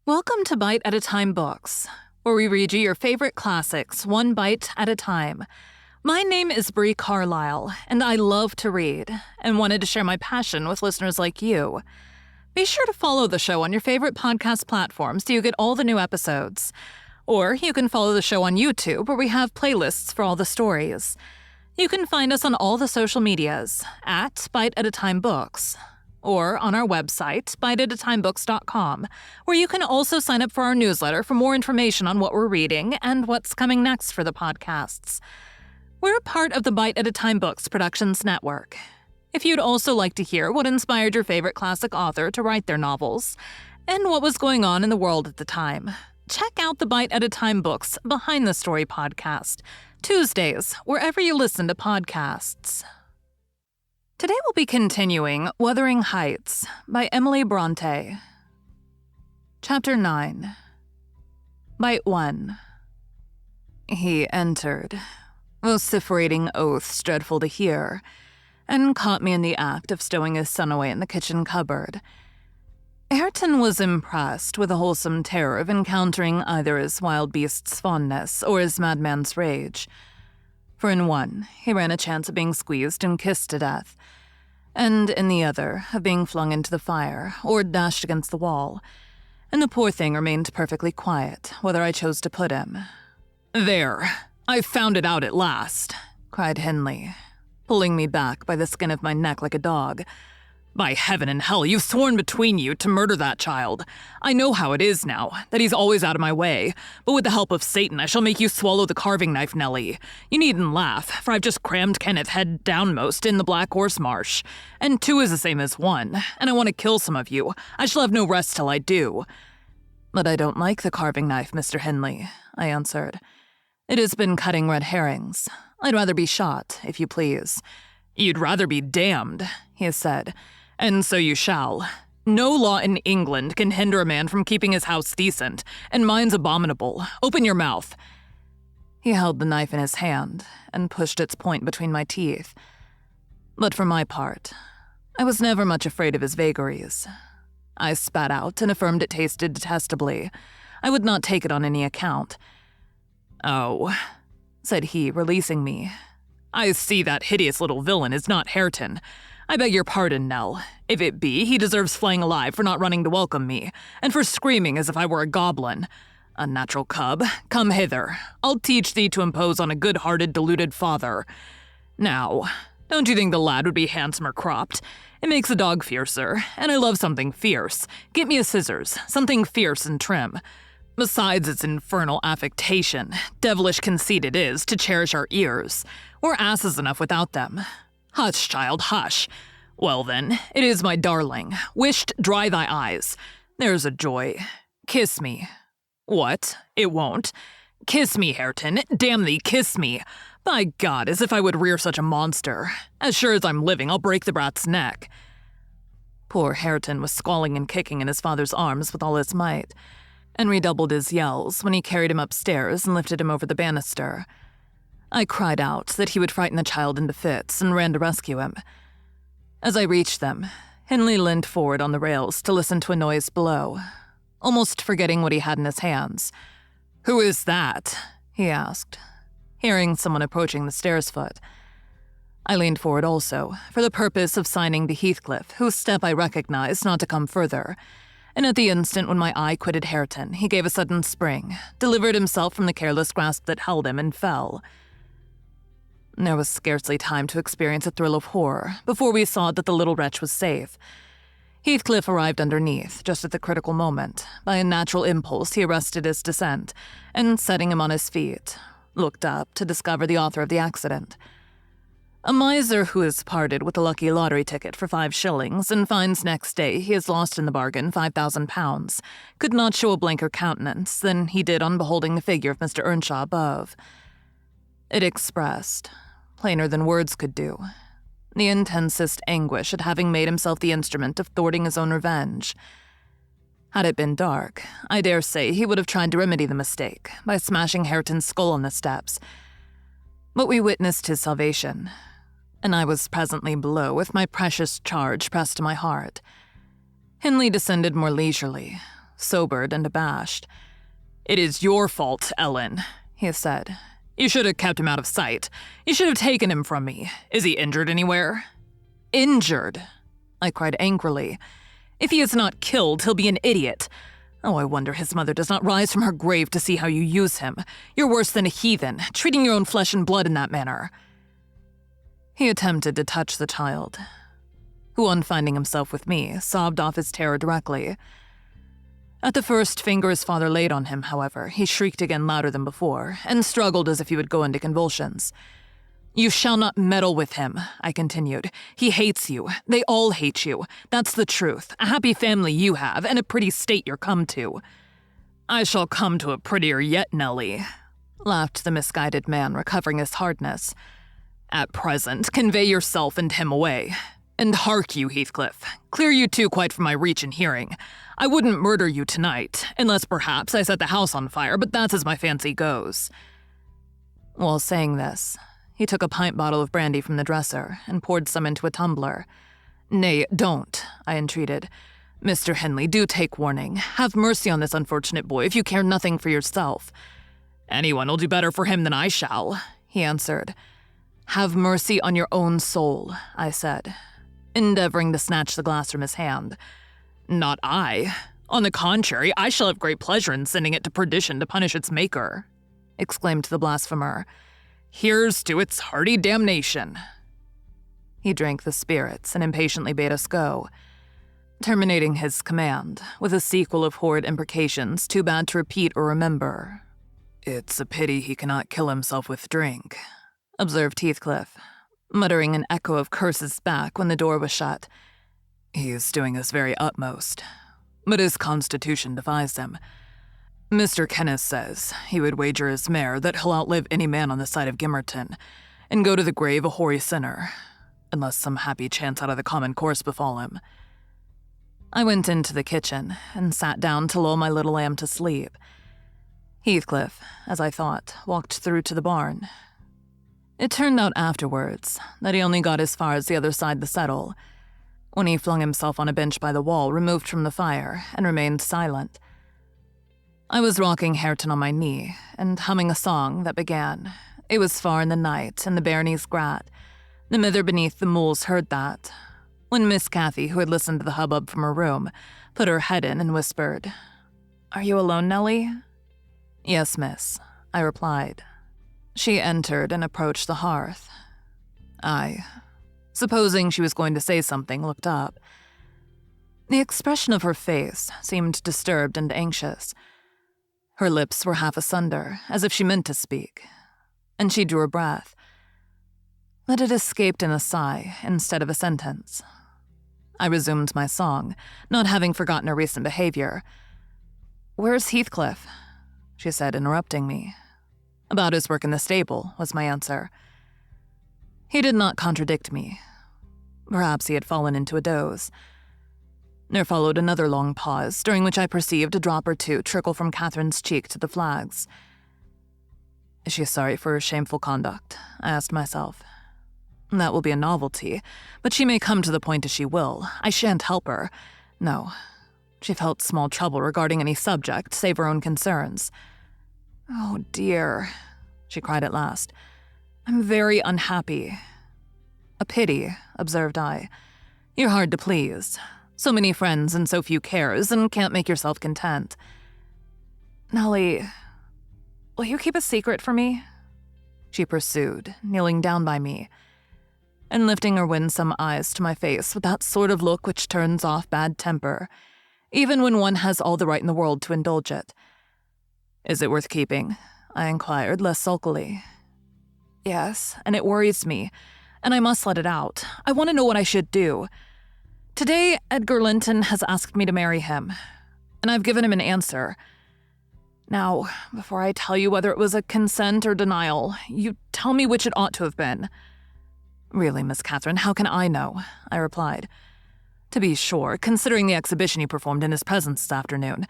Welcome to Bite at a Time Books, where we read you your favorite classics one bite at a time. My name is Bree Carlile, and I love to read, and wanted to share my passion with listeners like you. Be sure to follow the show on your favorite podcast platform so you get all the new episodes. Or you can follow the show on YouTube, where we have playlists for all the stories. You can find us on all the social medias at Bite at a Time Books, or on our website, biteatatimebooks.com, where you can also sign up for our newsletter for more information on what we're reading and what's coming next for the podcasts. We're part of the Bite at a Time Books Productions Network. If you'd also like to hear what inspired your favorite classic author to write their novels, and what was going on in the world at the time, check out the Bite at a Time Books Behind the Story podcast, Tuesdays, wherever you listen to podcasts. Today we'll be continuing Wuthering Heights by Emily Brontë. Chapter 9. Bite 1. He entered, vociferating oaths dreadful to hear, and caught me in the act of stowing his son away in the kitchen cupboard. Ayrton was impressed with the wholesome terror of encountering either his wild beast's fondness or his madman's rage. For in one, he ran a chance of being squeezed and kissed to death, and in the other, of being flung into the fire or dashed against the wall, and the poor thing remained perfectly quiet, whether I chose to put him. "There, I've found it out at last," cried Hindley, pulling me back by the skin of my neck like a dog. "By heaven and hell, you've sworn between you to murder that child. I know how it is now, that he's always out of my way, but with the help of Satan, I shall make you swallow the carving knife, Nellie. You needn't laugh, for I've just crammed Kenneth head downmost in the Black Horse Marsh, and 2 is the same as 1, and I want to kill some of you. I shall have no rest till I do." "But I don't like the carving knife, Mr. Hindley," I answered. "It has been cutting red herrings. I'd rather be shot, if you please." "You'd rather be damned," he said. "And so you shall. No law in England can hinder a man from keeping his house decent, and mine's abominable. Open your mouth." He held the knife in his hand and pushed its point between my teeth. But for my part, I was never much afraid of his vagaries. I spat out and affirmed it tasted detestably. I would not take it on any account. "Oh," said he, releasing me. "I see that hideous little villain is not Hareton. I beg your pardon, Nell. If it be, he deserves flaying alive for not running to welcome me, and for screaming as if I were a goblin. Unnatural cub, come hither. I'll teach thee to impose on a good-hearted, deluded father. Now, don't you think the lad would be handsomer cropped? It makes a dog fiercer, and I love something fierce. Get me a scissors, something fierce and trim. Besides its infernal affectation, devilish conceit it is to cherish our ears. We're asses enough without them. Hush, child, hush. Well then, it is my darling. Wisht, dry thy eyes. There's a joy. Kiss me. What? It won't? Kiss me, Hareton. Damn thee, kiss me. By God, as if I would rear such a monster. As sure as I'm living, I'll break the brat's neck." Poor Hareton was squalling and kicking in his father's arms with all his might, and redoubled his yells when he carried him upstairs and lifted him over the banister. I cried out that he would frighten the child into fits and ran to rescue him. As I reached them, Hindley leaned forward on the rails to listen to a noise below, almost forgetting what he had in his hands. "Who is that?" he asked, hearing someone approaching the stairs foot. I leaned forward also, for the purpose of signing to Heathcliff, whose step I recognized not to come further, and at the instant when my eye quitted Hareton, he gave a sudden spring, delivered himself from the careless grasp that held him, and fell. There was scarcely time to experience a thrill of horror before we saw that the little wretch was safe. Heathcliff arrived underneath, just at the critical moment. By a natural impulse, he arrested his descent, and setting him on his feet, looked up to discover the author of the accident. A miser who has parted with a lucky lottery ticket for 5 shillings and finds next day he has lost in the bargain £5,000 could not show a blanker countenance than he did on beholding the figure of Mr. Earnshaw above. It expressed, plainer than words could do, the intensest anguish at having made himself the instrument of thwarting his own revenge. Had it been dark, I dare say he would have tried to remedy the mistake by smashing Hareton's skull on the steps. But we witnessed his salvation, and I was presently below with my precious charge pressed to my heart. Hindley descended more leisurely, sobered and abashed. "It is your fault, Ellen," he said. "You should have kept him out of sight. You should have taken him from me. Is he injured anywhere?" "Injured?" I cried angrily. "If he is not killed, he'll be an idiot. Oh, I wonder his mother does not rise from her grave to see how you use him. You're worse than a heathen, treating your own flesh and blood in that manner." He attempted to touch the child, who, on finding himself with me, sobbed off his terror directly. At the first finger his father laid on him, however, he shrieked again louder than before, and struggled as if he would go into convulsions. "You shall not meddle with him," I continued. "He hates you. They all hate you. That's the truth. A happy family you have, and a pretty state you're come to." "I shall come to a prettier yet, Nellie," laughed the misguided man, recovering his hardness. "At present, convey yourself and him away. And hark you, Heathcliff, clear you two quite from my reach and hearing. I wouldn't murder you tonight, unless perhaps I set the house on fire, but that's as my fancy goes." While saying this, he took a pint bottle of brandy from the dresser and poured some into a tumbler. "Nay, don't," I entreated. "Mr. Henley, do take warning. Have mercy on this unfortunate boy if you care nothing for yourself." "Anyone will do better for him than I shall," he answered. "Have mercy on your own soul," I said, endeavoring to snatch the glass from his hand. "Not I. On the contrary, I shall have great pleasure in sending it to perdition to punish its maker," exclaimed the blasphemer. "Here's to its hearty damnation." He drank the spirits and impatiently bade us go, terminating his command with a sequel of horrid imprecations too bad to repeat or remember. "It's a pity he cannot kill himself with drink," observed Heathcliff, muttering an echo of curses back when the door was shut. "He is doing his very utmost, but his constitution defies him. Mr. Kenneth says he would wager his mare that he'll outlive any man on the side of Gimmerton, and go to the grave a hoary sinner, unless some happy chance out of the common course befall him." I went into the kitchen and sat down to lull my little lamb to sleep. Heathcliff, as I thought, walked through to the barn. It turned out afterwards that he only got as far as the other side the settle, when he flung himself on a bench by the wall removed from the fire and remained silent. I was rocking Hareton on my knee and humming a song that began, "It was far in the night, and the bairnies grat. The mither beneath the mools heard that," when Miss Cathy, who had listened to the hubbub from her room, put her head in and whispered, "Are you alone, Nellie?" "Yes, miss," I replied. She entered and approached the hearth. I, supposing she was going to say something, looked up. The expression of her face seemed disturbed and anxious. Her lips were half asunder, as if she meant to speak, and she drew a breath. But it escaped in a sigh instead of a sentence. I resumed my song, not having forgotten her recent behavior. "Where's Heathcliff?" she said, interrupting me. "About his work in the stable," was my answer. He did not contradict me. Perhaps he had fallen into a doze. There followed another long pause, during which I perceived a drop or two trickle from Catherine's cheek to the flags. Is she sorry for her shameful conduct? I asked myself. That will be a novelty, but she may come to the point as she will. I shan't help her. No, she felt small trouble regarding any subject save her own concerns. "Oh dear," she cried at last. "I'm very unhappy." "A pity," observed I. "You're hard to please. So many friends and so few cares, and can't make yourself content." "Nellie, will you keep a secret from me?" she pursued, kneeling down by me, and lifting her winsome eyes to my face with that sort of look which turns off bad temper, even when one has all the right in the world to indulge it. "Is it worth keeping?" I inquired, less sulkily. "Yes, and it worries me, and I must let it out. I want to know what I should do. Today, Edgar Linton has asked me to marry him, and I've given him an answer. Now, before I tell you whether it was a consent or denial, you tell me which it ought to have been." "Really, Miss Catherine, how can I know?" I replied. "To be sure, considering the exhibition he performed in his presence this afternoon,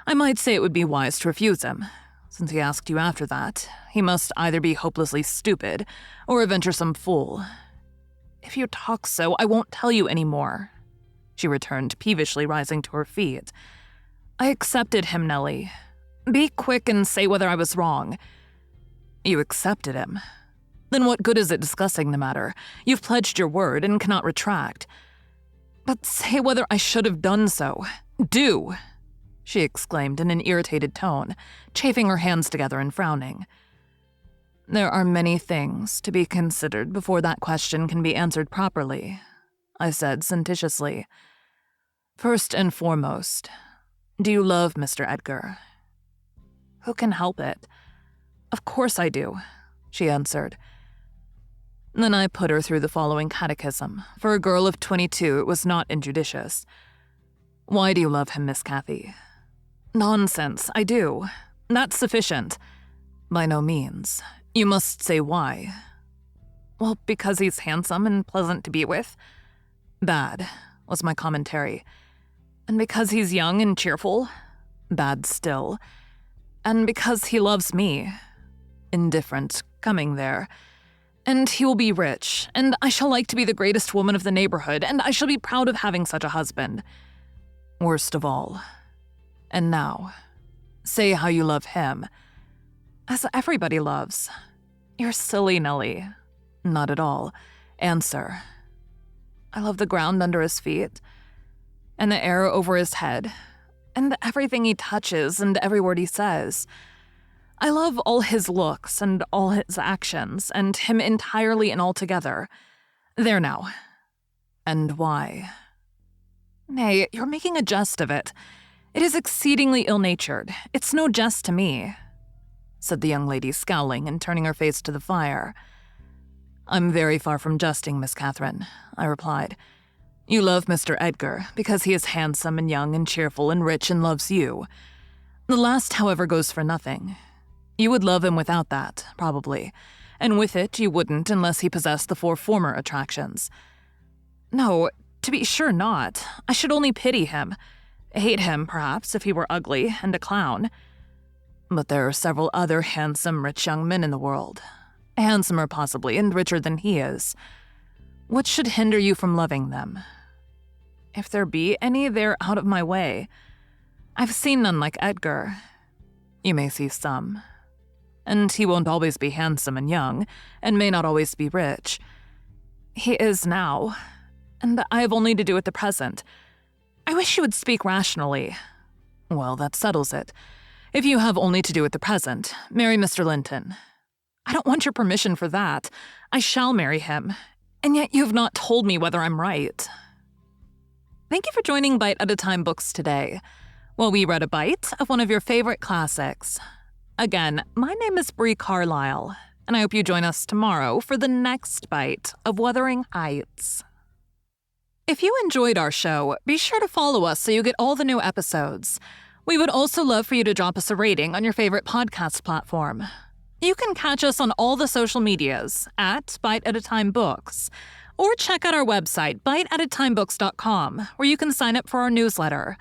I might say it would be wise to refuse him. Since he asked you after that, he must either be hopelessly stupid or a venturesome fool." "If you talk so, I won't tell you any more," she returned, peevishly rising to her feet. I accepted him, Nellie. Be quick and say whether I was wrong. You accepted him? Then what good is it discussing the matter? You've pledged your word and cannot retract. But say whether I should have done so. Do! She exclaimed in an irritated tone, chafing her hands together and frowning. There are many things to be considered before that question can be answered properly, I said sententiously. First and foremost, do you love Mr. Edgar? Who can help it? Of course I do, she answered. Then I put her through the following catechism. For a girl of 22, it was not injudicious. Why do you love him, Miss Cathy? Nonsense, I do. That's sufficient. By no means. You must say why. Well, because he's handsome and pleasant to be with. Bad, was my commentary. And because he's young and cheerful. Bad still. And because he loves me. Indifferent, coming there. And he will be rich, and I shall like to be the greatest woman of the neighborhood, and I shall be proud of having such a husband. Worst of all. And now, say how you love him. As everybody loves. You're silly, Nellie. Not at all. Answer. I love the ground under his feet, and the air over his head, and everything he touches and every word he says. I love all his looks and all his actions, and him entirely and altogether. There now. And why? Nay, you're making a jest of it. It is exceedingly ill-natured. It's no jest to me, said the young lady, scowling and turning her face to the fire. I'm very far from jesting, Miss Catherine, I replied. You love Mr. Edgar because he is handsome and young and cheerful and rich and loves you. The last, however, goes for nothing. You would love him without that, probably, and with it you wouldn't unless he possessed the 4 former attractions. No, to be sure not. I should only pity him. Hate him, perhaps, if he were ugly and a clown. But there are several other handsome, rich young men in the world. Handsomer, possibly, and richer than he is. What should hinder you from loving them? If there be any, they're out of my way. I've seen none like Edgar. You may see some. And he won't always be handsome and young, and may not always be rich. He is now, and I have only to do at the present. I wish you would speak rationally. Well, that settles it. If you have only to do at the present, marry Mr. Linton. I don't want your permission for that. I shall marry him, and yet you have not told me whether I'm right. Thank you for joining Bite at a Time Books today, while we read a bite of one of your favorite classics. Again, my name is Bree Carlile, and I hope you join us tomorrow for the next bite of Wuthering Heights. If you enjoyed our show, be sure to follow us so you get all the new episodes. We would also love for you to drop us a rating on your favorite podcast platform. You can catch us on all the social medias at Bite at a Time Books, or check out our website, biteatatimebooks.com, where you can sign up for our newsletter.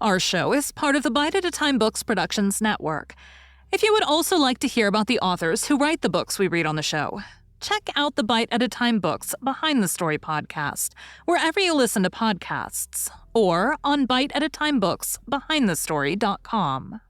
Our show is part of the Bite at a Time Books Productions Network. If you would also like to hear about the authors who write the books we read on the show, check out the Bite at a Time Books Behind the Story podcast, wherever you listen to podcasts, or on biteatatimebooksbehindthestory.com.